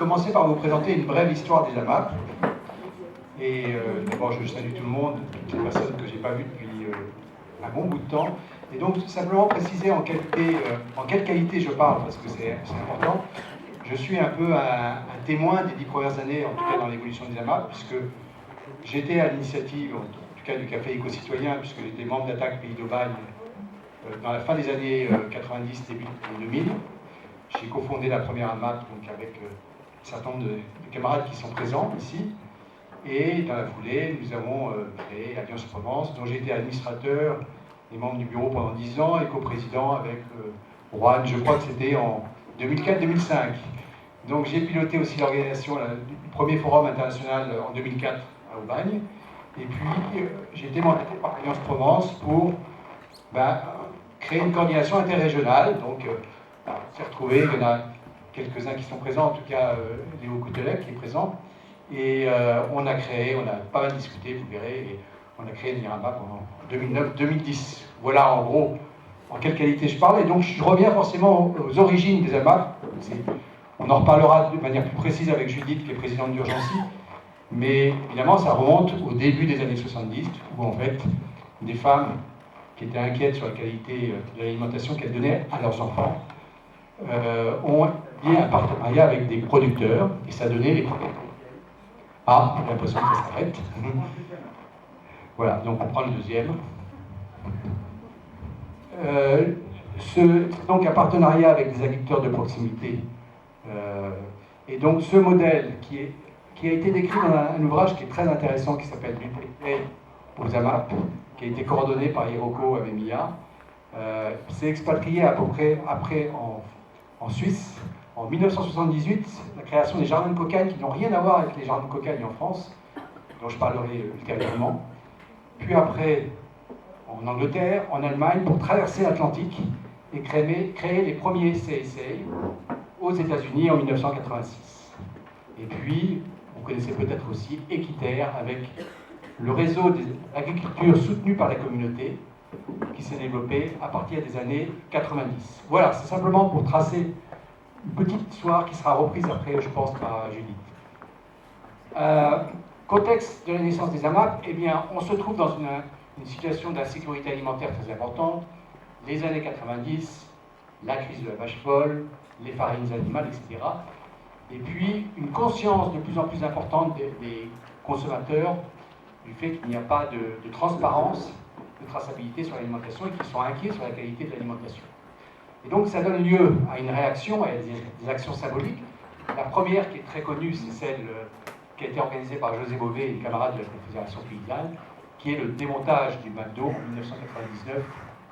commencer par vous présenter une brève histoire des AMAP. Et d'abord, je salue tout le monde, toutes les personnes que je n'ai pas vues depuis un bon bout de temps. Et donc, simplement préciser en quelle qualité je parle, parce que c'est important. Je suis un peu un témoin des 10 premières années, en tout cas dans l'évolution des AMAP, puisque j'étais à l'initiative, en tout cas du Café Éco-Citoyen, puisque j'étais membre d'Attaque Pays d'Aubagne dans la fin des années 90, début 2000. J'ai cofondé la première AMAP donc avec un certain nombre de camarades qui sont présents ici. Et dans la foulée, nous avons créé Alliance Provence, dont j'ai été administrateur et membre du bureau pendant 10 ans et coprésident avec Juan, je crois que c'était en 2004-2005. Donc j'ai piloté aussi l'organisation du premier forum international en 2004 à Aubagne. Et puis j'ai été mandaté par Alliance Provence pour créer une coordination interrégionale. Donc on s'est retrouvé, il y en a quelques-uns qui sont présents, en tout cas Léo Coutelec qui est présent. Et on a pas mal discuté, vous verrez, et on a créé l'IRAMAP en 2009-2010. Voilà en gros en quelle qualité je parle. Et donc je reviens forcément aux origines des AMAP. On en reparlera de manière plus précise avec Judith, qui est présidente d'Urgency. Mais évidemment, ça remonte au début des années 70, où en fait, des femmes qui étaient inquiètes sur la qualité de l'alimentation qu'elles donnaient à leurs enfants ont lié un partenariat avec des producteurs, et ça donnait les premiers. Ah, j'ai l'impression que ça s'arrête. Voilà, donc on prend le deuxième. Donc un partenariat avec des agriculteurs de proximité. Et donc ce modèle qui a été décrit dans un ouvrage qui est très intéressant, qui s'appelle L'UPP aux AMAP, qui a été coordonné par Hiroko Amemiya, s'est expatrié à peu près après en Suisse. En 1978, la création des jardins de cocagne, qui n'ont rien à voir avec les jardins de cocagne en France, dont je parlerai ultérieurement. Puis après, en Angleterre, en Allemagne, pour traverser l'Atlantique et créer les premiers CSA aux États-Unis en 1986. Et puis, vous connaissez peut-être aussi Équiterre, avec le réseau d'agriculture soutenu par la communauté, qui s'est développé à partir des années 90. Voilà, c'est simplement pour tracer une petite histoire qui sera reprise après, je pense, par Judith. Contexte de la naissance des AMAP, eh bien, on se trouve dans une situation d'insécurité alimentaire très importante. Les années 90, la crise de la vache folle, les farines animales, etc. Et puis, une conscience de plus en plus importante des consommateurs du fait qu'il n'y a pas de transparence, de traçabilité sur l'alimentation et qu'ils sont inquiets sur la qualité de l'alimentation. Et donc ça donne lieu à une réaction, à des actions symboliques. La première qui est très connue, c'est celle qui a été organisée par José Bové et les camarades de la Confédération paysanne, qui est le démontage du McDo en 1999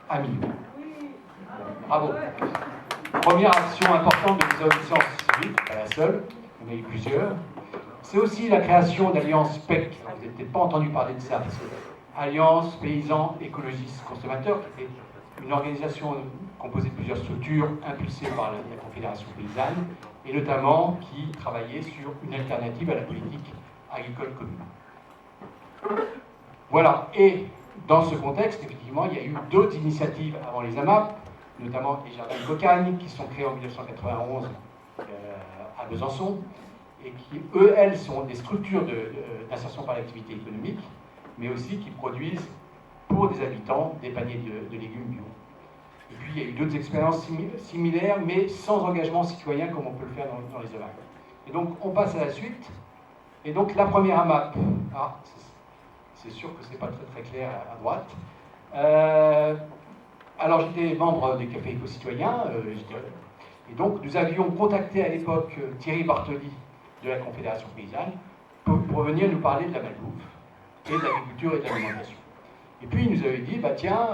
à Millau. Bravo. Première action importante de désobéissance civile, pas la seule, on a eu plusieurs. C'est aussi la création d'Alliance PEC. Vous n'avez peut-être pas entendu parler de ça, parce que Alliance Paysans Écologistes Consommateurs, qui était une organisation composée de plusieurs structures impulsées par la Confédération paysanne, et notamment qui travaillait sur une alternative à la politique agricole commune. Voilà, et dans ce contexte, effectivement, il y a eu d'autres initiatives avant les AMAP, notamment les jardins de cocagne, qui sont créés en 1991 à Besançon, et qui, elles, sont des structures d'insertion par l'activité économique, mais aussi qui produisent pour des habitants des paniers de légumes bio. Et puis il y a eu d'autres expériences similaires, mais sans engagement citoyen comme on peut le faire dans les AMAP. Et donc on passe à la suite. Et donc la première AMAP, c'est sûr que ce n'est pas très clair à droite. Alors j'étais membre des cafés éco-citoyens, et donc nous avions contacté à l'époque Thierry Bartoli de la Confédération paysanne pour venir nous parler de la malbouffe et de l'agriculture et de l'alimentation. Et puis il nous avait dit, tiens,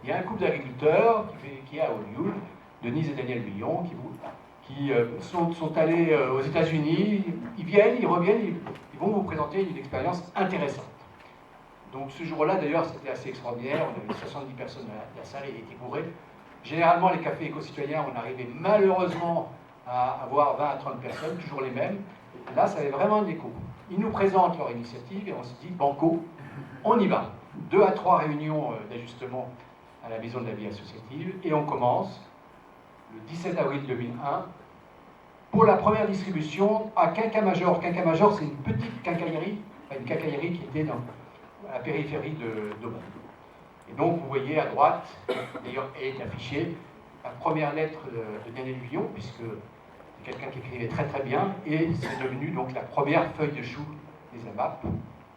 il y a un couple d'agriculteurs qui est à Hollywood, Denise et Daniel Millon, qui sont allés aux États-Unis, ils viennent, ils reviennent, ils vont vous présenter une expérience intéressante. Donc ce jour-là, d'ailleurs, c'était assez extraordinaire, on avait 70 personnes dans la salle, elle était bourrée. Généralement, les cafés éco-citoyens, on arrivait malheureusement à avoir 20 à 30 personnes, toujours les mêmes. Là, ça avait vraiment un écho. Ils nous présentent leur initiative et on se dit, banco, on y va. 2 à 3 réunions d'ajustement à la Maison de la Vie Associative et on commence le 17 avril 2001 pour la première distribution à Quinca-Major. Quinca-Major, c'est une petite quincaillerie, une quincaillerie qui était à la périphérie d'Aubin. Et donc, vous voyez à droite, d'ailleurs, est affichée la première lettre de Daniel Villon, puisque c'est quelqu'un qui écrivait très très bien, et c'est devenu donc la première feuille de chou des AMAP,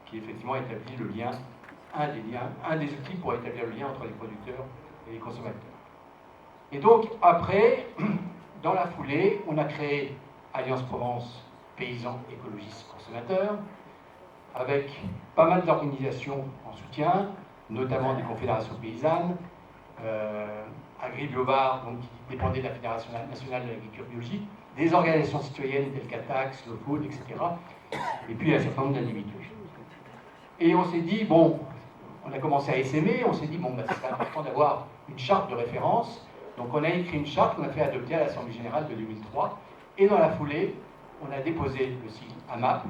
qui effectivement établit le lien, un des outils pour établir le lien entre les producteurs et les consommateurs. Et donc, après, dans la foulée, on a créé Alliance Provence Paysans, Écologistes, Consommateurs, avec pas mal d'organisations en soutien, notamment des confédérations paysannes, Agri-Biobar, donc qui dépendait de la Fédération nationale de l'agriculture biologique, des organisations citoyennes telles qu'Atax, Slow Food, etc. Et puis un certain nombre d'individus. Et on s'est dit, bon, on a commencé à essaimer, on s'est dit, bon, c'est important d'avoir une charte de référence. Donc on a écrit une charte qu'on a fait adopter à l'Assemblée Générale de 2003. Et dans la foulée, on a déposé le sigle AMAP.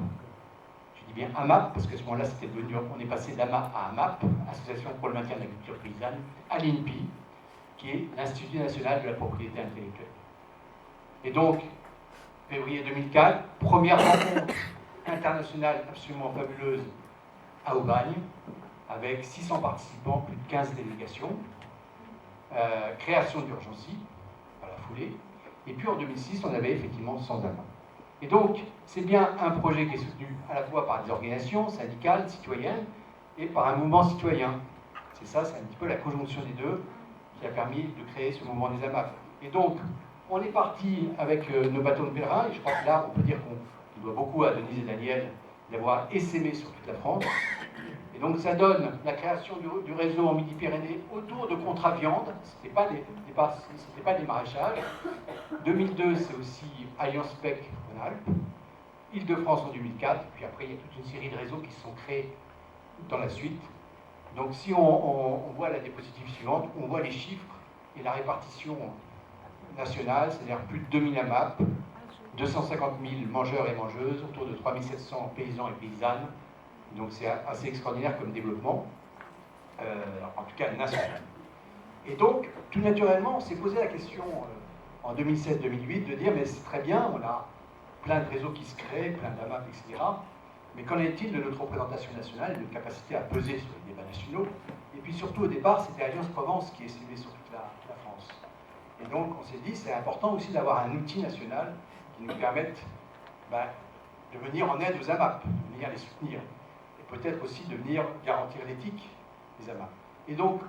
Je dis bien AMAP, parce qu'à ce moment-là, c'était devenu, on est passé d'AMA à AMAP, Association pour le maintien de l'agriculture paysanne, à l'INPI, qui est l'Institut national de la propriété intellectuelle. Et donc, février 2004, première rencontre internationale absolument fabuleuse à Aubagne, avec 600 participants, plus de 15 délégations, création d'Urgency, à la foulée, et puis en 2006, on avait effectivement sans AMA. Et donc, c'est bien un projet qui est soutenu à la fois par des organisations syndicales, citoyennes, et par un mouvement citoyen. C'est ça, c'est un petit peu la conjonction des deux qui a permis de créer ce mouvement des AMAP. Et donc, on est parti avec nos bâtons de pèlerin, et je crois que là, on peut dire qu'on doit beaucoup à Denise et Daniel d'avoir essaimé sur toute la France. Et donc, ça donne la création du réseau en Midi-Pyrénées autour de contrats viande. Ce n'était pas des maraîchages. 2002, c'est aussi Alliance PEC en Alpes. Île-de-France en 2004. Puis après, il y a toute une série de réseaux qui se sont créés dans la suite. Donc, si on voit la diapositive suivante, on voit les chiffres et la répartition nationale, c'est-à-dire plus de 2000 AMAP, 250 000 mangeurs et mangeuses, autour de 3700 paysans et paysannes. Donc c'est assez extraordinaire comme développement, en tout cas national. Et donc, tout naturellement, on s'est posé la question en 2007-2008 de dire, mais c'est très bien, on a plein de réseaux qui se créent, plein d'AMAP, etc. Mais qu'en est-il de notre représentation nationale et de notre capacité à peser sur les débats nationaux? Et puis surtout, au départ, c'était Alliance Provence qui estimait sur toute la France. Et donc, on s'est dit, c'est important aussi d'avoir un outil national qui nous permette de venir en aide aux AMAP, de venir les soutenir. Et peut-être aussi de venir garantir l'éthique des AMAP. Et donc,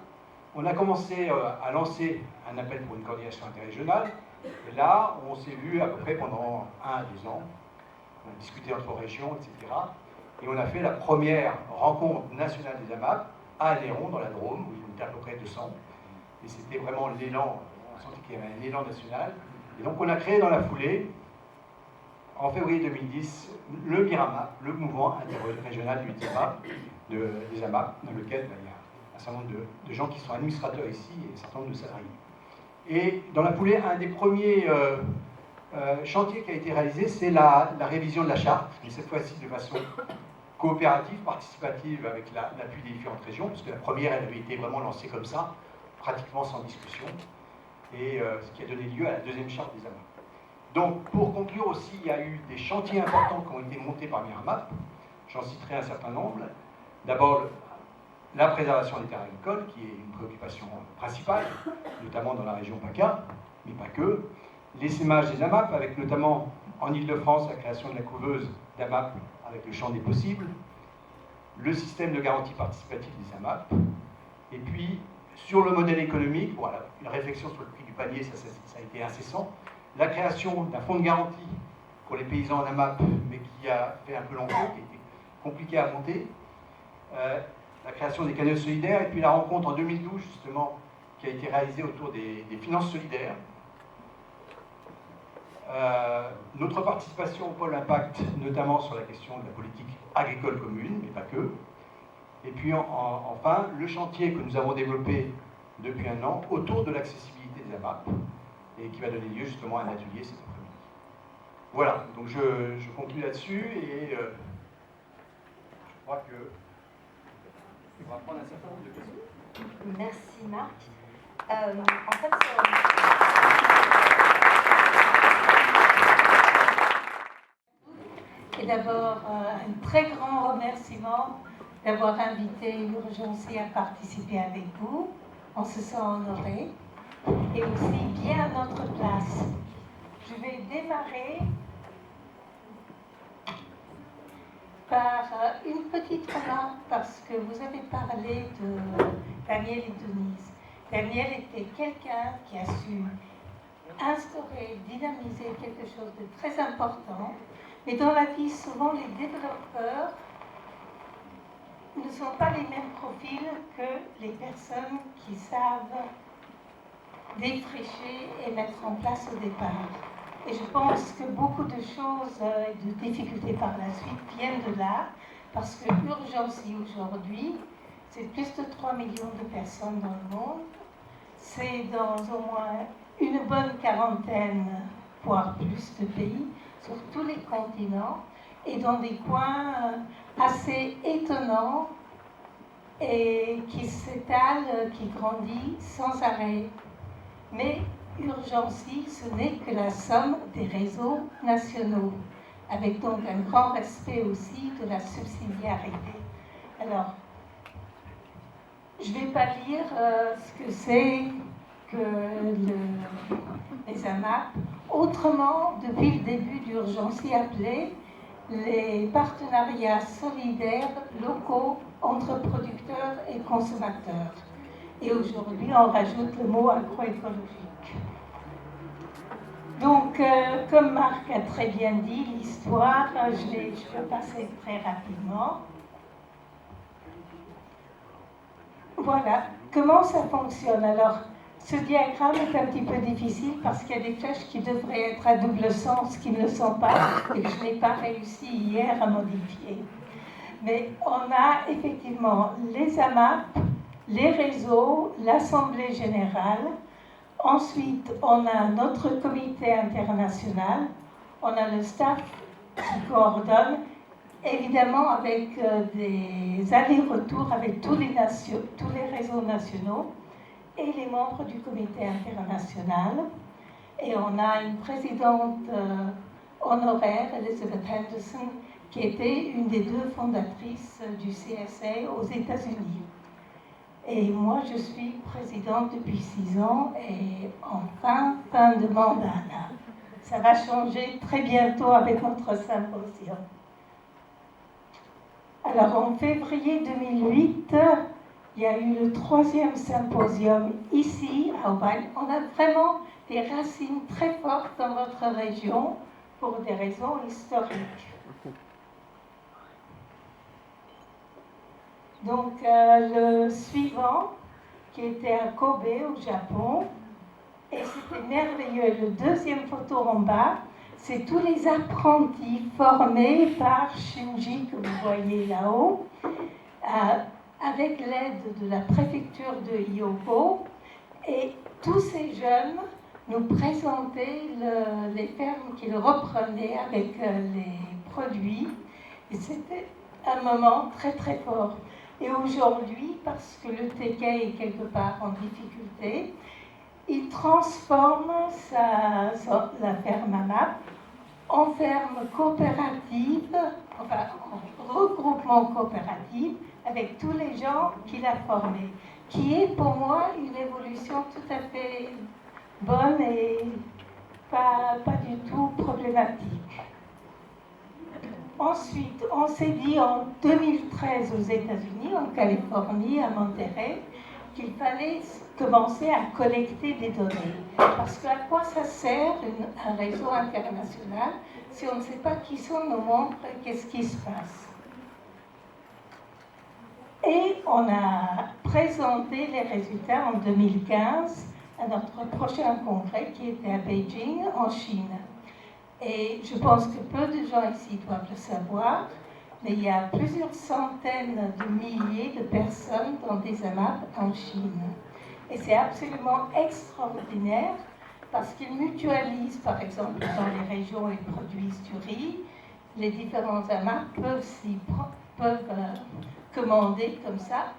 on a commencé à lancer un appel pour une coordination interrégionale. Et là, on s'est vu à peu près pendant 1 à 2 ans. On a discuté entre régions, etc. Et on a fait la première rencontre nationale des AMAP à Anéron, dans la Drôme, où il y était à peu près 200. Et c'était vraiment l'élan, on sentait qu'il y avait un élan national. Et donc on a créé dans la foulée, en février 2010, le MIRAMAP, le mouvement interrégional des AMAP, dans lequel il y a un certain nombre de gens qui sont administrateurs ici et un certain nombre de salariés. Et dans la foulée, un des premiers chantiers qui a été réalisé, c'est la révision de la charte, mais cette fois-ci de façon coopérative, participative, avec l'appui des différentes régions, puisque la première, elle avait été vraiment lancée comme ça, pratiquement sans discussion, et ce qui a donné lieu à la deuxième charte des AMAP. Donc, pour conclure aussi, il y a eu des chantiers importants qui ont été montés par MIRAMAP. J'en citerai un certain nombre. D'abord, la préservation des terres agricoles, qui est une préoccupation principale, notamment dans la région PACA, mais pas que. L'essaimage des AMAP, avec notamment en Île-de-France la création de la couveuse d'AMAP avec le champ des possibles, le système de garantie participative des AMAP, et puis sur le modèle économique, voilà, une réflexion sur le prix du panier, ça a été incessant, la création d'un fonds de garantie pour les paysans en AMAP, mais qui a fait un peu long feu, qui était compliqué à monter, la création des cagnottes solidaires, et puis la rencontre en 2012, justement, qui a été réalisée autour des finances solidaires. Notre participation au pôle impact, notamment sur la question de la politique agricole commune, mais pas que. Et puis enfin, le chantier que nous avons développé depuis 1 an autour de l'accessibilité des AMAP, et qui va donner lieu justement à un atelier cet après-midi. Voilà, donc je conclue là-dessus, et je crois que on va prendre un certain nombre de questions. Merci Marc. En fait, Et d'abord, un très grand remerciement d'avoir invité Urgency à participer avec vous. On se sent honoré. Et aussi bien à notre place. Je vais démarrer par une petite remarque parce que vous avez parlé de Daniel et Denise. Daniel était quelqu'un qui a su instaurer, dynamiser quelque chose de très important, mais dans la vie, souvent les développeurs ne sont pas les mêmes profils que les personnes qui savent défricher et mettre en place au départ. Et je pense que beaucoup de choses et de difficultés par la suite viennent de là, parce que Urgency aujourd'hui, c'est plus de 3 millions de personnes dans le monde, c'est dans au moins une bonne quarantaine, voire plus de pays, sur tous les continents, et dans des coins assez étonnants et qui s'étalent, qui grandissent sans arrêt. Mais Urgency, ce n'est que la somme des réseaux nationaux, avec donc un grand respect aussi de la subsidiarité. Alors, je ne vais pas lire ce que c'est que les AMAP. Autrement, depuis le début d'Urgency appelé les partenariats solidaires locaux entre producteurs et consommateurs. Et aujourd'hui, on rajoute le mot agroécologique. Donc, comme Marc a très bien dit, l'histoire, je vais passer très rapidement. Voilà, comment ça fonctionne? Alors, ce diagramme est un petit peu difficile parce qu'il y a des flèches qui devraient être à double sens, qui ne le sont pas, et que je n'ai pas réussi hier à modifier. Mais on a effectivement les AMAP, les réseaux, l'Assemblée générale. Ensuite, on a notre comité international. On a le staff qui coordonne, évidemment avec des allers-retours avec tous les réseaux nationaux et les membres du comité international. Et on a une présidente honoraire, Elizabeth Henderson, qui était une des deux fondatrices du CSA aux États-Unis. Et moi, je suis présidente depuis 6 ans et en fin de mandat. Là. Ça va changer très bientôt avec notre symposium. Alors, en février 2008, il y a eu le 3e symposium ici, à Aubagne. On a vraiment des racines très fortes dans votre région pour des raisons historiques. Donc, le suivant, qui était à Kobe, au Japon, et c'était merveilleux. Le 2e photo en bas, c'est tous les apprentis formés par Shinji, que vous voyez là-haut, avec l'aide de la préfecture de Hyogo. Et tous ces jeunes nous présentaient les fermes qu'ils reprenaient avec les produits. Et c'était un moment très très fort. Et aujourd'hui, parce que le TK est quelque part en difficulté, il transforme la ferme AMAP en ferme coopérative, enfin en regroupement coopératif, avec tous les gens qu'il a formés, qui est pour moi une évolution tout à fait bonne et pas du tout problématique. Ensuite, on s'est dit en 2013 aux États-Unis, en Californie, à Monterey, qu'il fallait commencer à collecter des données. Parce qu'à quoi ça sert un réseau international si on ne sait pas qui sont nos membres et qu'est-ce qui se passe? Et on a présenté les résultats en 2015 à notre prochain congrès qui était à Beijing, en Chine. Et je pense que peu de gens ici doivent le savoir, mais il y a plusieurs centaines de milliers de personnes dans des AMAP en Chine. Et c'est absolument extraordinaire parce qu'ils mutualisent, par exemple, dans les régions où ils produisent du riz, les différents AMAP peuvent commander comme ça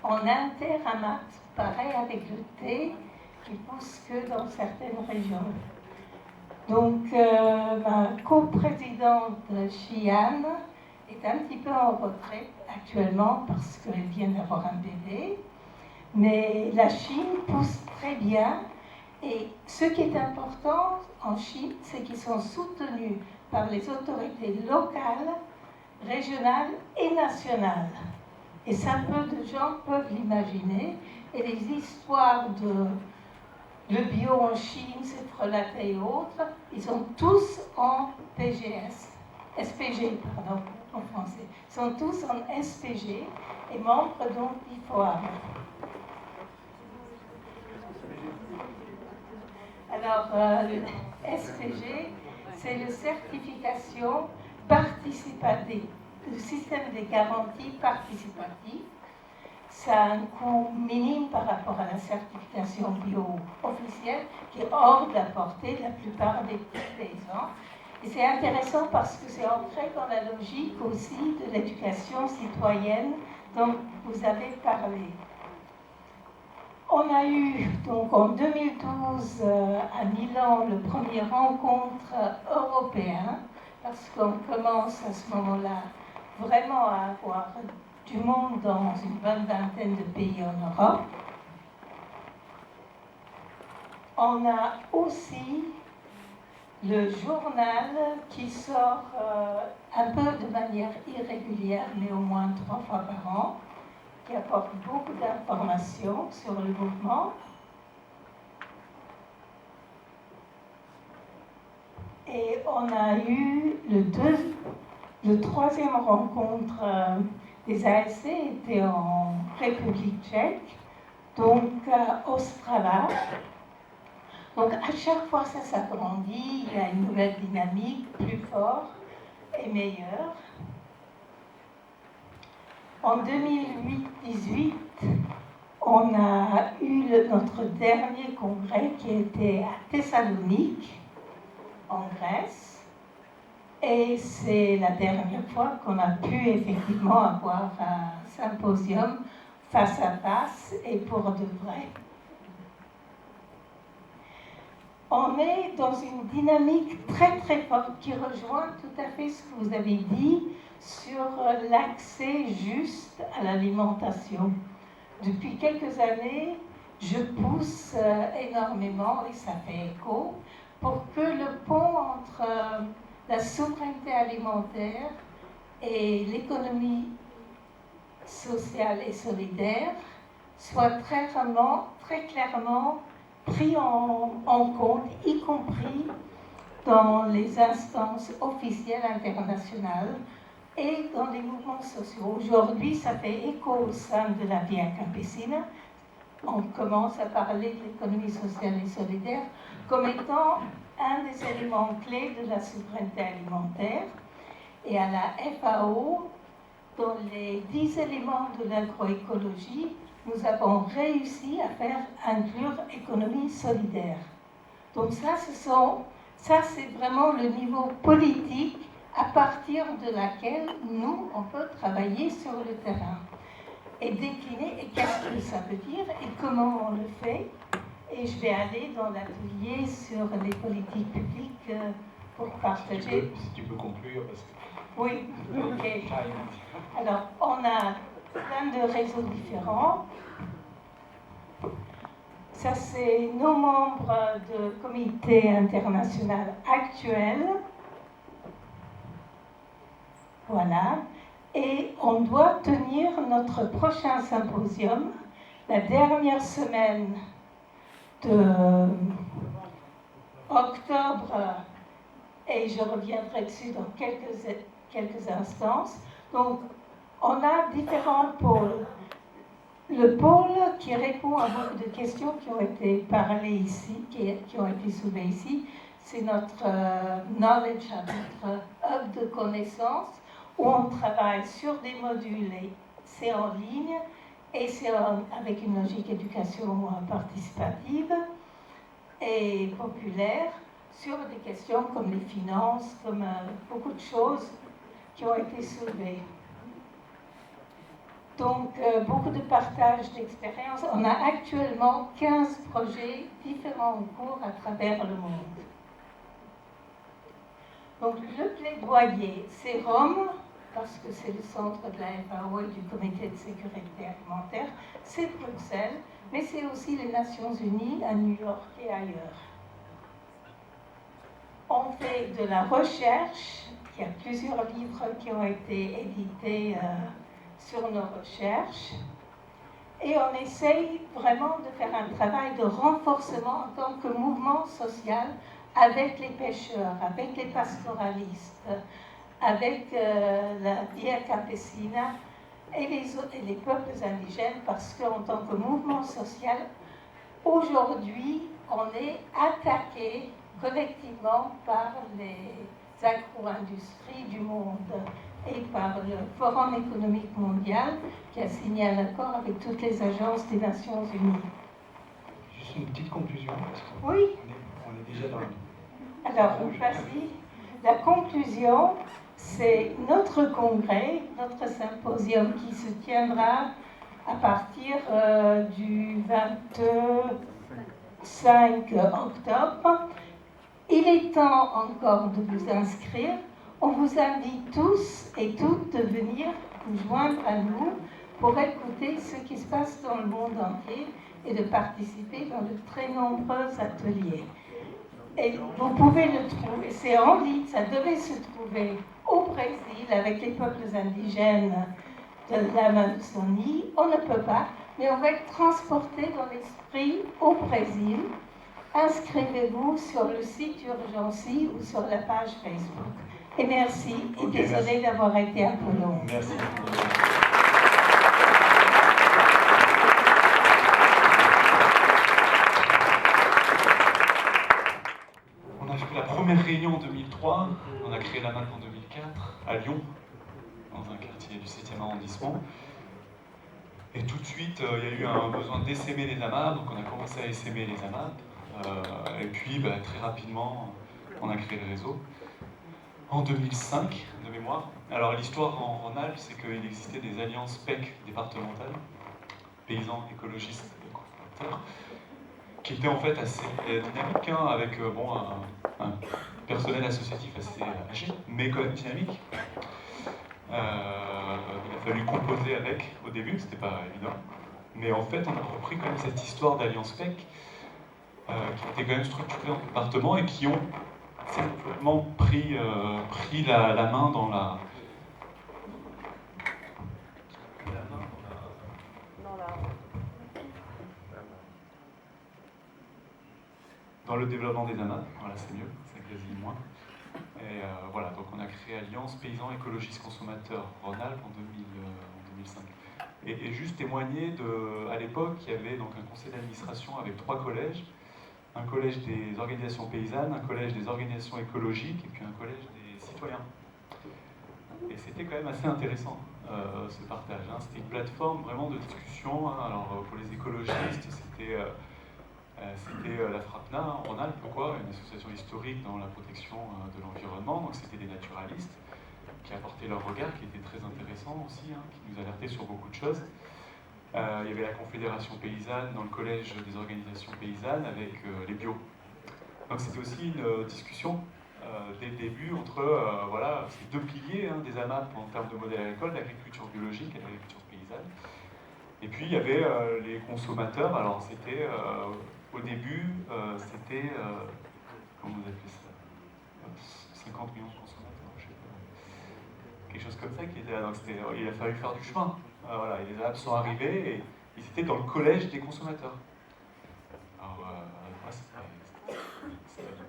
en inter-AMAP, pareil avec le thé qui pousse que dans certaines régions. Donc, ma coprésidente Xi'an est un petit peu en retraite actuellement parce qu'elle vient d'avoir un bébé. Mais la Chine pousse très bien. Et ce qui est important en Chine, c'est qu'ils sont soutenus par les autorités locales, régionales et nationales. Et ça, peu de gens peuvent l'imaginer. Et les histoires de le bio en Chine, c'est relaté et autres, ils sont tous en PGS, SPG, pardon, en français. Ils sont tous en SPG et membres donc d'IFOAM. Alors, le SPG, c'est la certification participative, le système des garanties participatives. Ça a un coût minime par rapport à la certification bio officielle, qui est hors de la portée de la plupart des petits paysans. Et c'est intéressant parce que c'est ancré dans la logique aussi de l'éducation citoyenne dont vous avez parlé. On a eu donc en 2012 à Milan le premier rencontre européen, parce qu'on commence à ce moment-là vraiment à avoir du monde dans une bonne vingtaine de pays en Europe. On a aussi le journal qui sort un peu de manière irrégulière, mais au moins 3 fois par an, qui apporte beaucoup d'informations sur le mouvement. Et on a eu le troisième rencontre des ASC était en République tchèque, donc à Ostrava. Donc à chaque fois ça s'agrandit, il y a une nouvelle dynamique, plus forte et meilleure. En 2018, on a eu notre dernier congrès qui était à Thessalonique, en Grèce. Et c'est la dernière fois qu'on a pu effectivement avoir un symposium face à face et pour de vrai. On est dans une dynamique très très forte qui rejoint tout à fait ce que vous avez dit sur l'accès juste à l'alimentation. Depuis quelques années, je pousse énormément, et ça fait écho, pour que le pont entre la souveraineté alimentaire et l'économie sociale et solidaire soit très clairement pris en compte, y compris dans les instances officielles internationales et dans les mouvements sociaux. Aujourd'hui, ça fait écho au sein de la Via Campesina. On commence à parler de l'économie sociale et solidaire comme étant un des éléments clés de la souveraineté alimentaire. Et à la FAO, dans les 10 éléments de l'agroécologie, nous avons réussi à faire inclure économie solidaire. Donc ça, c'est vraiment le niveau politique à partir de laquelle nous, on peut travailler sur le terrain et décliner, et qu'est-ce que ça veut dire et comment on le fait. Et je vais aller dans l'atelier sur les politiques publiques pour partager. Si tu peux conclure, parce que... Oui, ok. Alors, on a plein de réseaux différents. Ça, c'est nos membres de comité international actuel. Voilà. Et on doit tenir notre prochain symposium la dernière semaine de octobre, et je reviendrai dessus dans quelques instants. Donc, on a différents pôles. Le pôle qui répond à beaucoup de questions qui ont été parlées ici, qui ont été soulevées ici, c'est notre Knowledge Hub, notre hub de connaissances, où on travaille sur des modules, et c'est en ligne, et c'est avec une logique éducation participative et populaire, sur des questions comme les finances, comme beaucoup de choses qui ont été soulevées. Donc, beaucoup de partage d'expériences. On a actuellement 15 projets différents en cours à travers le monde. Donc le plaidoyer, c'est Rome, parce que c'est le centre de la FAO et du Comité de sécurité alimentaire, c'est Bruxelles, mais c'est aussi les Nations Unies à New York et ailleurs. On fait de la recherche, il y a plusieurs livres qui ont été édités sur nos recherches, et on essaye vraiment de faire un travail de renforcement en tant que mouvement social avec les pêcheurs, avec les pastoralistes, avec la Via Campesina et les peuples indigènes, parce qu'en tant que mouvement social, aujourd'hui, on est attaqué collectivement par les agro-industries du monde et par le Forum économique mondial qui a signé un accord avec toutes les agences des Nations Unies. Juste une petite conclusion, parce qu'on Oui. on est déjà dans le... Alors, vas-y. La conclusion, c'est notre congrès, notre symposium qui se tiendra à partir du 25 octobre. Il est temps encore de vous inscrire. On vous invite tous et toutes de venir vous joindre à nous pour écouter ce qui se passe dans le monde entier et de participer dans de très nombreux ateliers. Et vous pouvez le trouver, c'est en ligne, ça devait se trouver au Brésil avec les peuples indigènes de l'Amazonie. On ne peut pas, mais on va être transporté dans l'esprit au Brésil. Inscrivez-vous sur le site Urgency ou sur la page Facebook. Et merci, et désolé d'avoir été un peu long. Merci. On a fait la première réunion en 2003, on a créé la MAP en 2004, à Lyon, dans un quartier du 7e arrondissement. Et tout de suite, il y a eu un besoin d'essaimer les AMAP, donc on a commencé à essaimer les AMAP. Et puis, très rapidement, on a créé le réseau. En 2005, de mémoire. Alors, l'histoire en Rhône-Alpes, c'est qu'il existait des alliances PEC départementales, paysans, écologistes et consommateurs, qui étaient en fait assez dynamiques, hein, avec un personnel associatif assez âgé, mais quand même dynamique. Il a fallu composer avec au début, c'était pas évident. Mais en fait, on a repris quand même cette histoire d'alliance PEC, qui était quand même structurée en département et qui ont simplement pris la main dans dans le développement des AMAP. Voilà, c'est mieux, ça grésille moins. Et voilà, donc on a créé Alliance Paysans Écologistes Consommateurs Rhône-Alpes en 2005. Et juste témoigner à l'époque, il y avait donc un conseil d'administration avec 3 collèges, un collège des organisations paysannes, un collège des organisations écologiques et puis un collège des citoyens. Et c'était quand même assez intéressant, ce partage. Hein. C'était une plateforme vraiment de discussion. Hein. Alors pour les écologistes, c'était la FRAPNA, hein, en Rhône-Alpes, une association historique dans la protection de l'environnement. Donc c'était des naturalistes qui apportaient leur regard, qui était très intéressant aussi, hein, qui nous alertaient sur beaucoup de choses. Il y avait la Confédération paysanne dans le collège des organisations paysannes avec les bio. Donc c'était aussi une discussion dès le début entre ces 2 piliers, hein, des AMAP en termes de modèle agricole, l'agriculture biologique et l'agriculture paysanne. Et puis il y avait les consommateurs. Alors c'était au début, comment vous appelez ça, 50 millions de consommateurs, je sais pas. Quelque chose comme ça qui était là. Donc il a fallu faire du chemin. Voilà, et les AMAP sont arrivés et ils étaient dans le collège des consommateurs. Alors,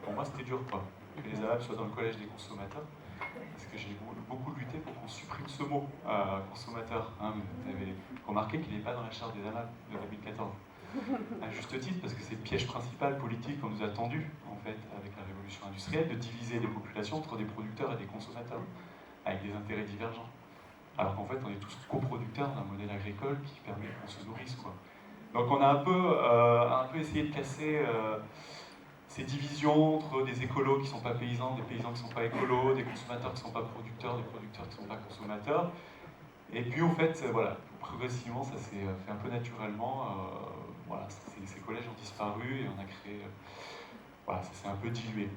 pour moi, c'était dur, quoi, que les AMAP soient dans le collège des consommateurs, parce que j'ai beaucoup lutté pour qu'on supprime ce mot, consommateur. Hein, vous avez remarqué qu'il n'est pas dans la charte des AMAP de 2014. À juste titre, parce que c'est le piège principal politique qu'on nous a tendu, en fait, avec la révolution industrielle, de diviser les populations entre des producteurs et des consommateurs, avec des intérêts divergents. Alors qu'en fait, on est tous coproducteurs d'un modèle agricole qui permet qu'on se nourrisse, quoi. Donc on a un peu essayé de casser ces divisions entre des écolos qui ne sont pas paysans, des paysans qui ne sont pas écolos, des consommateurs qui ne sont pas producteurs, des producteurs qui ne sont pas consommateurs. Et puis en fait, progressivement, ça s'est fait un peu naturellement. Ces collèges ont disparu et on a créé... ça s'est un peu dilué.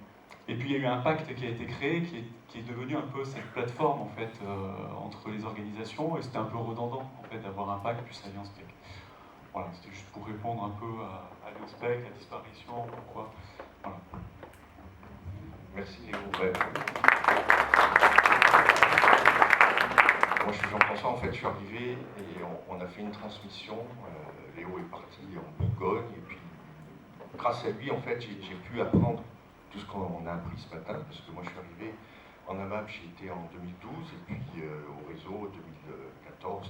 Et puis il y a eu un pacte qui a été créé, qui est devenu un peu cette plateforme en fait entre les organisations, et c'était un peu redondant en fait d'avoir un pacte plus Alliance Spec. Voilà, c'était juste pour répondre un peu à Alliance Spec, la disparition, pourquoi. Voilà. Merci Léo. Ouais. Moi je suis Jean-François, en fait je suis arrivé et on a fait une transmission. Léo est parti en Bourgogne et puis grâce à lui en fait j'ai pu apprendre tout ce qu'on a appris ce matin, parce que moi je suis arrivé en AMAP, j'ai été en 2012 et puis au réseau 2014-13.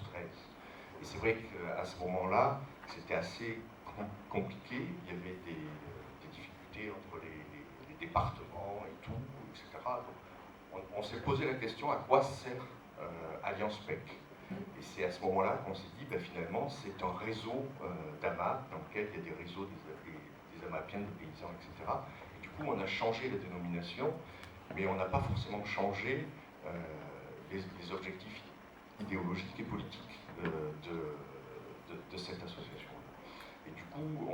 Et c'est vrai qu'à ce moment-là, c'était assez compliqué, il y avait des difficultés entre les départements et tout, etc. Donc, on s'est posé la question à quoi sert Alliance Spec. Et c'est à ce moment-là qu'on s'est dit, ben, finalement, c'est un réseau d'AMAP dans lequel il y a des réseaux des AMAPiens, des paysans, etc. Et du coup, on a changé la dénomination, mais on n'a pas forcément changé les objectifs idéologiques et politiques de cette association. Et du coup,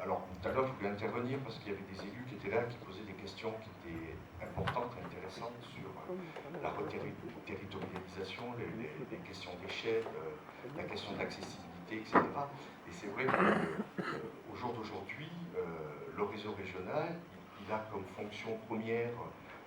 alors tout à l'heure, je voulais intervenir parce qu'il y avait des élus qui étaient là, qui posaient des questions qui étaient importantes, intéressantes sur la reterritorialisation, les questions d'échelle, la question d'accessibilité, etc. Et c'est vrai qu'au jour d'aujourd'hui, le réseau régional, il a comme fonction première,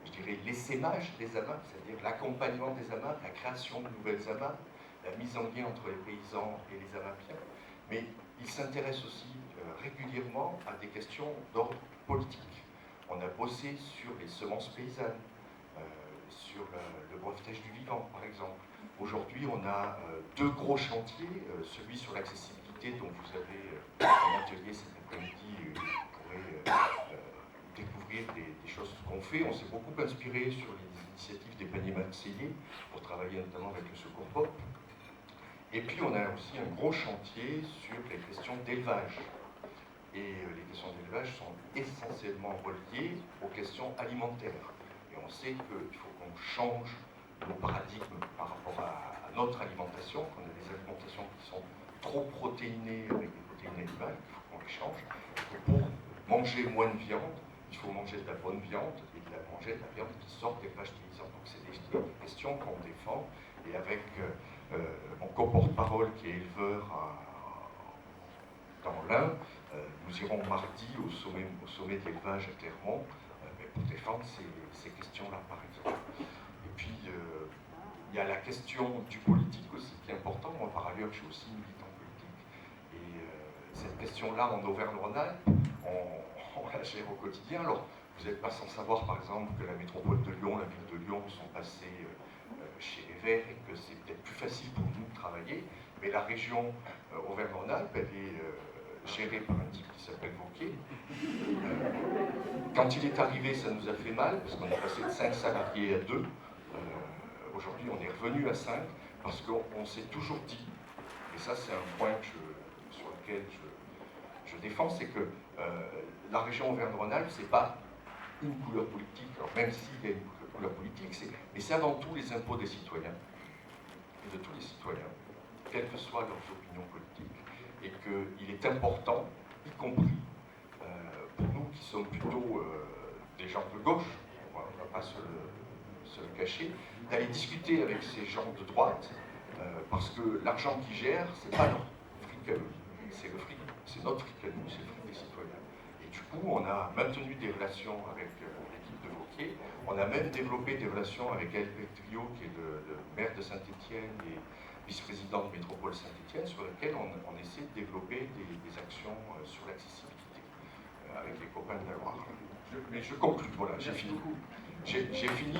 je dirais, l'essaimage des AMAP, c'est-à-dire l'accompagnement des AMAP, la création de nouvelles AMAP, la mise en lien entre les paysans et les AMAPiens. Mais il s'intéresse aussi régulièrement à des questions d'ordre politique. On a bossé sur les semences paysannes, sur le brevetage du vivant, par exemple. Aujourd'hui, on a deux gros chantiers, celui sur l'accessibilité, dont vous avez un atelier cet après-midi, vous pourrez découvrir des choses qu'on fait. On s'est beaucoup inspiré sur les initiatives des paniers marseillais pour travailler notamment avec le Secours Pop. Et puis on a aussi un gros chantier sur les questions d'élevage. Et les questions d'élevage sont essentiellement reliées aux questions alimentaires. Et on sait qu'il faut qu'on change nos paradigmes par rapport à notre alimentation, qu'on a des alimentations qui sont trop protéinées avec des protéines animales, il faut qu'on les change. Et pour manger moins de viande, il faut manger de la bonne viande et manger de la viande qui sort des vaches paysans. Donc c'est des questions qu'on défend. Et avec mon coporte-parole qui est éleveur dans l'Ain, nous irons mardi au sommet de l'élevage à Clermont pour défendre ces questions-là, par exemple. Et puis, il y a la question du politique aussi qui est importante. Moi, par ailleurs, je suis aussi militant politique. Et cette question-là, en Auvergne-Rhône-Alpes, on la gère au quotidien. Alors, vous n'êtes pas sans savoir, par exemple, que la métropole de Lyon, la ville de Lyon, sont passées chez les Verts et que c'est peut-être plus facile pour nous de travailler. Mais la région Auvergne-Rhône-Alpes, elle est gérée par un type qui s'appelle Wauquiez. Quand il est arrivé, ça nous a fait mal, parce qu'on est passé de 5 salariés à 2. Aujourd'hui, on est revenu à 5, parce qu'on s'est toujours dit, et ça c'est un point sur lequel je défends, c'est que la région Auvergne-Rhône-Alpes, c'est pas une couleur politique, alors même s'il y a une couleur politique, mais c'est avant tout les impôts des citoyens, et de tous les citoyens, quelles que soient leurs opinions politiques, et qu'il est important, y compris pour nous qui sommes plutôt des gens de gauche, on ne va pas se le cacher, d'aller discuter avec ces gens de droite, parce que l'argent qu'ils gèrent, c'est pas leur fric à eux, c'est notre fric à nous, c'est le fric des citoyens. Et du coup, on a maintenu des relations avec l'équipe de Wauquiez, on a même développé des relations avec Albert Trio, qui est le maire de Saint-Étienne et vice-président de Métropole Saint-Étienne, sur lequel on essaie de développer des actions sur l'accessibilité avec les copains de la Loire. Mais je conclue, voilà, j'ai fini. J'ai fini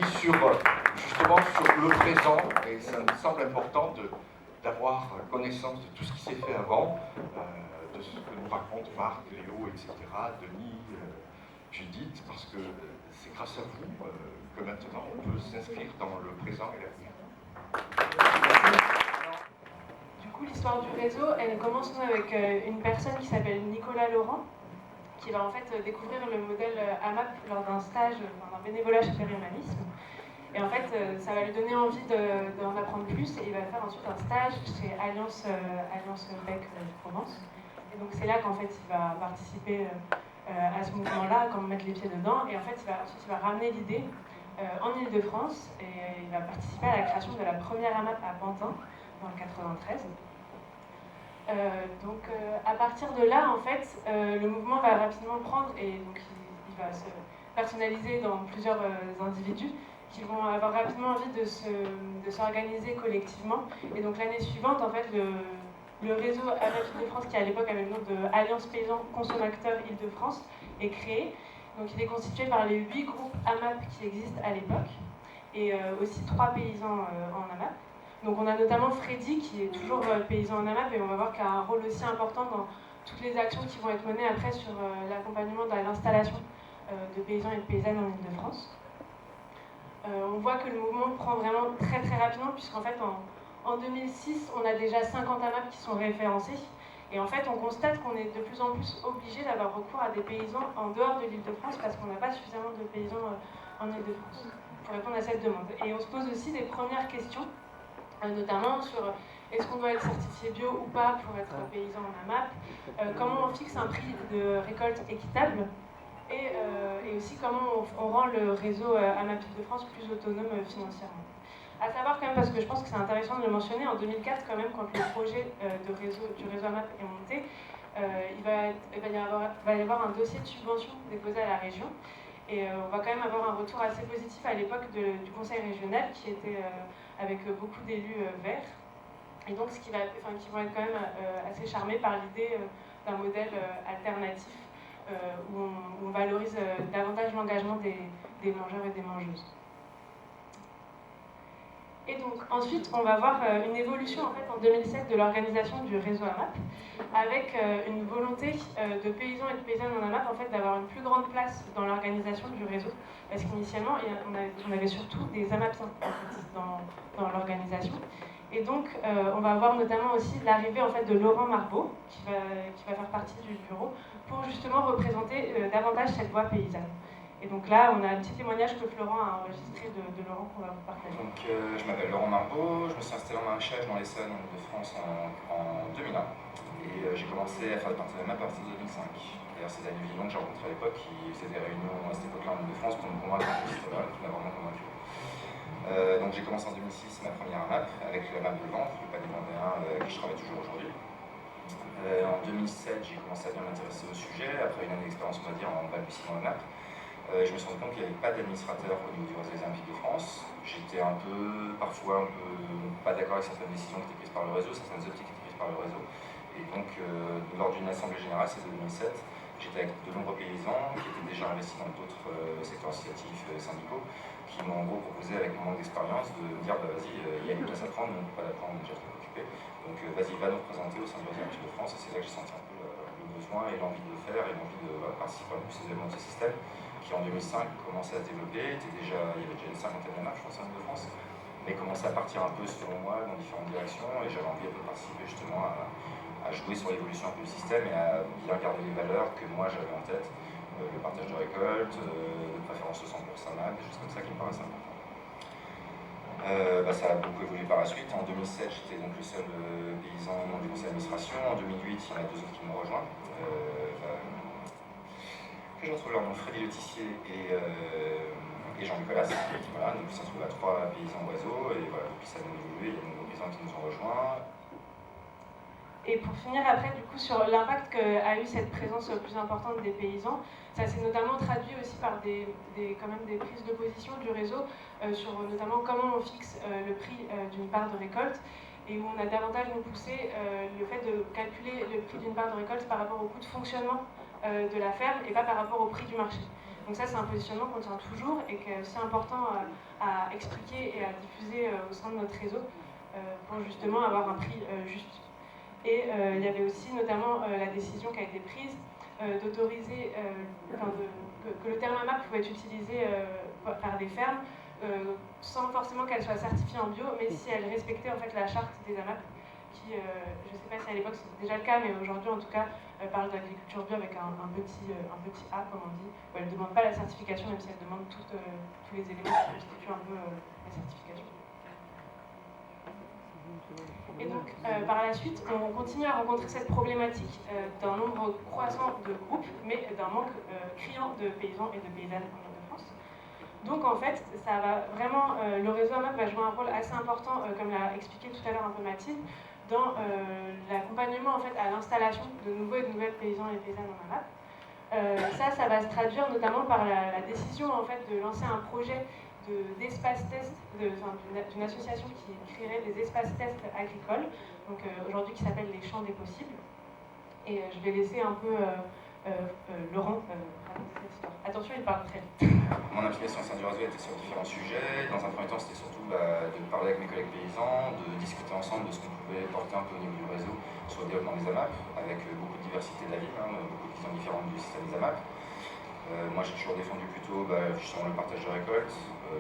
justement sur le présent, et ça me semble important d'avoir connaissance de tout ce qui s'est fait avant, de ce que nous racontent Marc, Léo, etc., Denis, Judith, parce que c'est grâce à vous que maintenant on peut s'inscrire dans le présent et l'avenir. Du coup, l'histoire du réseau, elle commence avec une personne qui s'appelle Nicolas Laurent, qui va en fait découvrir le modèle AMAP lors d'un stage, d'un bénévolat chez Périhumanisme. Et en fait, ça va lui donner envie d'en apprendre plus, et il va faire ensuite un stage chez Alliance Bec Provence. Et donc c'est là qu'en fait il va participer à ce mouvement-là, comment mettre les pieds dedans. Et en fait, ensuite, il va ramener l'idée en Ile-de-France et il va participer à la création de la première AMAP à Pantin, dans le 93. Donc à partir de là, en fait, le mouvement va rapidement prendre et donc il va se personnaliser dans plusieurs individus qui vont avoir rapidement envie de s'organiser collectivement. Et donc l'année suivante, en fait, le réseau AMAP Ile-de-France, qui à l'époque avait le nom de Alliance Paysans Consommateurs Ile-de-France, est créé. Donc il est constitué par les 8 groupes AMAP qui existent à l'époque et aussi 3 paysans en AMAP. Donc on a notamment Freddy qui est toujours paysan en AMAP et on va voir qu'il a un rôle aussi important dans toutes les actions qui vont être menées après sur l'accompagnement de l'installation de paysans et de paysannes en Ile-de-France. On voit que le mouvement prend vraiment très très rapidement puisqu'en fait en 2006 on a déjà 50 AMAP qui sont référencés et en fait on constate qu'on est de plus en plus obligé d'avoir recours à des paysans en dehors de l'Île-de-France parce qu'on n'a pas suffisamment de paysans en Île-de-France pour répondre à cette demande. Et on se pose aussi des premières questions notamment sur est-ce qu'on doit être certifié bio ou pas pour être paysan en AMAP, comment on fixe un prix de récolte équitable et aussi comment on rend le réseau AMAP Île-de-France plus autonome financièrement. À savoir quand même, parce que je pense que c'est intéressant de le mentionner, en 2004 quand même, quand le projet du réseau AMAP est monté, il va y avoir un dossier de subvention déposé à la région. Et on va quand même avoir un retour assez positif à l'époque du conseil régional qui était avec beaucoup d'élus verts. Et donc qui vont être quand même assez charmés par l'idée d'un modèle alternatif où on valorise davantage l'engagement des mangeurs et des mangeuses. Et donc ensuite, on va voir une évolution en fait en 2007 de l'organisation du réseau AMAP, avec une volonté de paysans et de paysannes en AMAP en fait d'avoir une plus grande place dans l'organisation du réseau, parce qu'initialement on avait surtout des AMAPiens en fait, dans l'organisation. Et donc on va voir notamment aussi l'arrivée en fait de Laurent Marbeau, qui va faire partie du bureau, pour justement représenter davantage cette voix paysanne. Et donc là, on a un petit témoignage que Florent a enregistré de Laurent qu'on va vous partager. Donc, je m'appelle Laurent Marbeau, je me suis installé en maraîchage dans l'Essonne, en Ile-de-France, en 2001. Et j'ai commencé à faire des parties de AMAP à partir de 2005. D'ailleurs, c'est Daniel Villon que j'ai rencontré à l'époque, qui faisait des réunions à cette époque-là en Ile-de-France pour me convaincre que c'était vrai, qui m'a vraiment convaincu. Donc j'ai commencé en 2006 ma première AMAP, avec l'AMAP de Ventre, le panier vendéen, avec qui je travaille toujours aujourd'hui. En 2007, j'ai commencé à bien m'intéresser au sujet, après une année d'expérience, on va dire, en balbutiement AMAP. Je me suis rendu compte qu'il n'y avait pas d'administrateur au niveau du réseau des AMAP de France. J'étais parfois un peu pas d'accord avec certaines décisions qui étaient prises par le réseau, certaines optiques qui étaient prises par le réseau. Et donc, lors d'une assemblée générale, c'était 2007, j'étais avec de nombreux paysans qui étaient déjà investis dans d'autres secteurs associatifs syndicaux, qui m'ont en gros proposé, avec mon manque d'expérience, de me dire vas-y, il y a une place à prendre, mais on ne peut pas la prendre, on est déjà très occupé. Donc vas-y, va nous représenter au sein du réseau AMAP de France. Et c'est là que j'ai senti un peu le besoin et l'envie de le faire et l'envie de participer à plus éléments de ce système, qui en 2005 commençait à se développer. Il y avait déjà une cinquantaine d'AMAP, je pense, en Ile-de-France, mais commençait à partir un peu, selon moi, dans différentes directions, et j'avais envie de participer justement à jouer sur l'évolution un peu du système et à bien garder les valeurs que moi j'avais en tête, le partage de récolte, de préférence au 100% AMAP, des choses comme ça qui me paraissent importantes. Ça a beaucoup évolué par la suite. En 2007, j'étais donc le seul paysan du conseil d'administration. En 2008, il y en a deux autres qui m'ont rejoint. Je retrouve leur nom, Freddy Le Tissier et Jean-Luc Collas. Voilà, donc ça se trouve à 3 paysans oiseaux, et voilà, depuis ça a évolué, il y a de nouveaux paysans qui nous ont rejoints. Et pour finir après du coup sur l'impact qu'a eu cette présence plus importante des paysans, ça s'est notamment traduit aussi par quand même des prises de position du réseau sur notamment comment on fixe le prix d'une part de récolte, et où on a davantage nous poussé le fait de calculer le prix d'une part de récolte par rapport au coût de fonctionnement de la ferme et pas par rapport au prix du marché. Donc ça, c'est un positionnement qu'on tient toujours et qui est aussi important à expliquer et à diffuser au sein de notre réseau pour justement avoir un prix juste. Et il y avait aussi notamment la décision qui a été prise d'autoriser que le terme AMAP pouvait être utilisé par des fermes sans forcément qu'elles soient certifiées en bio, mais si elles respectaient en fait la charte des AMAP, qui, je ne sais pas si à l'époque c'était déjà le cas, mais aujourd'hui en tout cas, parle d'agriculture bio avec un petit A, comme on dit, où elle ne demande pas la certification, même si elle demande tous les éléments qui constituent un peu la certification. Et donc donc, par la suite, on continue à rencontrer cette problématique d'un nombre croissant de groupes, mais d'un manque criant de paysans et de paysannes en Ile-de-France. Donc, en fait, ça va vraiment, le réseau AMAP va jouer un rôle assez important, comme l'a expliqué tout à l'heure un peu Mathilde, dans l'accompagnement en fait, à l'installation de nouveaux et de nouvelles paysans et paysannes en AMAP. Ça va se traduire notamment par la décision en fait, de lancer un projet d'espace test, d'une association qui créerait des espaces tests agricoles, donc aujourd'hui qui s'appelle les Champs des Possibles. Et je vais laisser un peu Laurent raconter cette histoire. Attention, il parle très vite. Mon implication au sein du réseau était sur différents sujets. Dans un premier temps, c'était surtout de parler avec mes collègues paysans, de discuter ensemble de ce qu'on pouvait porter un peu au niveau du réseau sur le développement des AMAP, avec beaucoup de diversité d'avis, beaucoup de visions différentes du système des AMAP. Moi, j'ai toujours défendu plutôt justement le partage de récoltes,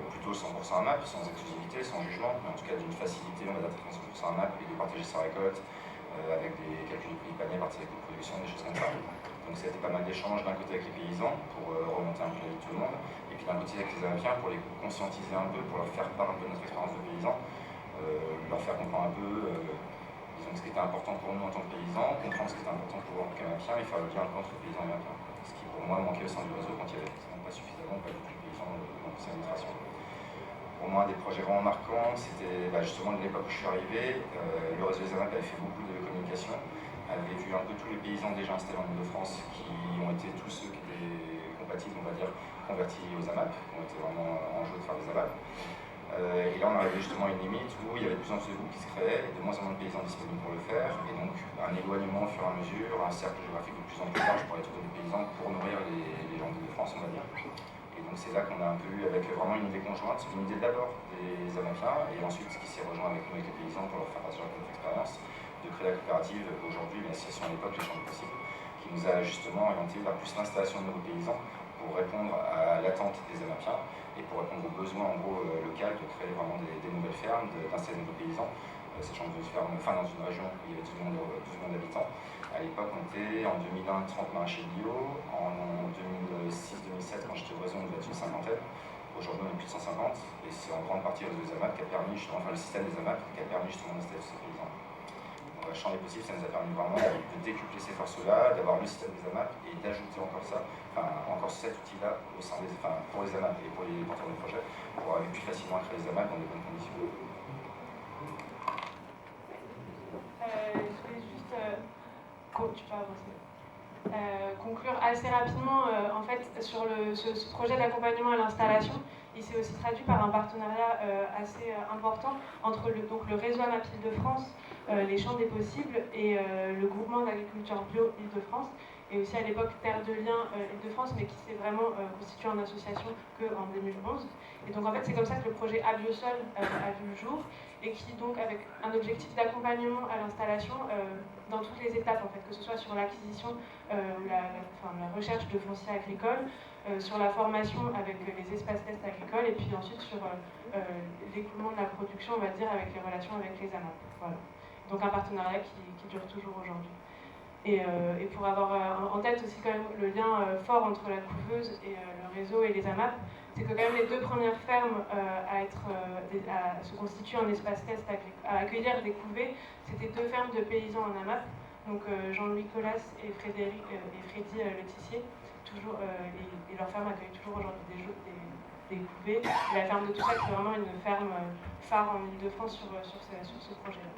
plutôt 100% AMAP, sans exclusivité, sans jugement, mais en tout cas d'une facilité, on va dire 100% AMAP et de partager sa récolte avec des calculs de prix de panier, partir avec des productions, des choses comme ça. Donc ça a été pas mal d'échanges d'un côté avec les paysans pour remonter un peu la vie de tout le monde, et puis d'un côté avec les Amapiens pour les conscientiser un peu, pour leur faire part un peu de notre expérience de paysans, leur faire comprendre un peu disons, ce qui était important pour nous en tant que paysans, comprendre ce qui était important pour eux en tant qu'Amapiens et faire le lien entre paysans et Amapiens. Ce qui pour moi manquait au sein du réseau quand il y avait pas suffisamment, pas du tout de paysans dans le conseil d'administration. Pour moi, un des projets vraiment marquants, c'était justement de l'époque où je suis arrivé, le réseau des AMAP avait fait beaucoup de communication, avait vu un peu tous les paysans déjà installés en Ile-de-France qui ont été tous ceux qui étaient compatibles, on va dire, convertis aux AMAP, qui ont été vraiment en jeu de faire des AMAP. Et là, on arrivait justement à une limite où il y avait de plus en plus de groupes qui se créaient, et de moins en moins de paysans disponibles pour le faire, et donc un éloignement au fur et à mesure, un cercle géographique de plus en plus large pour aller trouver des paysans pour nourrir les gens d'Île-de-France, on va dire. Et donc c'est là qu'on a un peu eu avec vraiment une idée conjointe, une idée d'abord des Amapiens, et ensuite ce qui s'est rejoint avec nous, avec les paysans, pour leur faire partager notre expérience, de créer la coopérative, aujourd'hui l'association à l'époque, les Champs des Possibles, qui nous a justement orienté vers plus l'installation de nouveaux paysans pour répondre à l'attente des Amapiens et pour répondre aux besoins en gros local de créer vraiment des nouvelles fermes, d'installer de nouveaux paysans, sachant que dans une région où il y avait 12 millions d'habitants. À l'époque, on était en 2001 30 maraîchers bio, en 2006-2007, quand j'étais au réseau, on devait être une cinquantaine. Aujourd'hui, on est plus de 150, et c'est en grande partie le réseau des AMAP qui a permis justement, enfin le système des AMAP qui a permis justement d'installer tous ces paysans. Donc, le Champ des Possibles, ça nous a permis vraiment de décupler ces forces-là, d'avoir le système des AMAP et d'ajouter encore cet outil-là au sein pour les AMAP et pour les porteurs de projets, pour arriver plus facilement à créer les AMAP dans de bonnes conditions. Je vais juste conclure assez rapidement en fait sur ce projet d'accompagnement à l'installation. Il s'est aussi traduit par un partenariat assez important entre le réseau AMAP Île-de-France, les Champs des Possibles et le groupement d'agriculture bio Île-de-France, et aussi à l'époque Terre de Liens Île-de-France, mais qui s'est vraiment constitué en association qu'en 2011. Et donc en fait c'est comme ça que le projet Abiosol a vu le jour, et qui donc avec un objectif d'accompagnement à l'installation dans toutes les étapes en fait, que ce soit sur l'acquisition, la recherche de foncier agricole, sur la formation avec les espaces tests agricoles, et puis ensuite sur l'écoulement de la production, on va dire, avec les relations avec les AMAP. Voilà. Donc un partenariat qui dure toujours aujourd'hui. Et pour avoir en tête aussi quand même le lien fort entre la couveuse et le réseau et les AMAP, c'est que quand même les deux premières fermes à se constituer en espace test, à accueillir des couvées, c'était deux fermes de paysans en AMAP, donc Jean-Louis Colas et Freddy Letissier, toujours, et leur ferme accueille toujours aujourd'hui des couvées. Et la ferme de Toussac, c'est vraiment une ferme phare en Ile-de-France sur ce projet-là.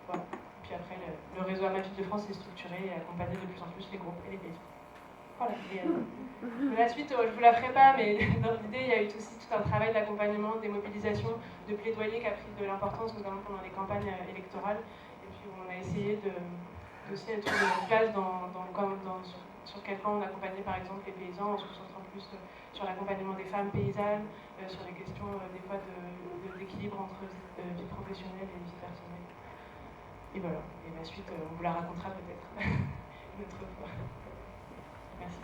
Voilà. Puis après, le réseau AMAP Île-de-France est structuré et accompagné de plus en plus les groupes et les paysans. Voilà. La suite, je ne vous la ferai pas, mais dans l'idée, il y a eu aussi tout un travail d'accompagnement, des mobilisations, de plaidoyer qui a pris de l'importance, notamment pendant les campagnes électorales. Et puis on a essayé aussi de trouver une place sur quel plan on accompagnait par exemple les paysans, en se concentrant plus sur l'accompagnement des femmes paysannes, sur les questions des fois d'équilibre entre vie professionnelle et vie personnelle. Et voilà, et la suite, on vous la racontera peut-être une autre fois. Merci.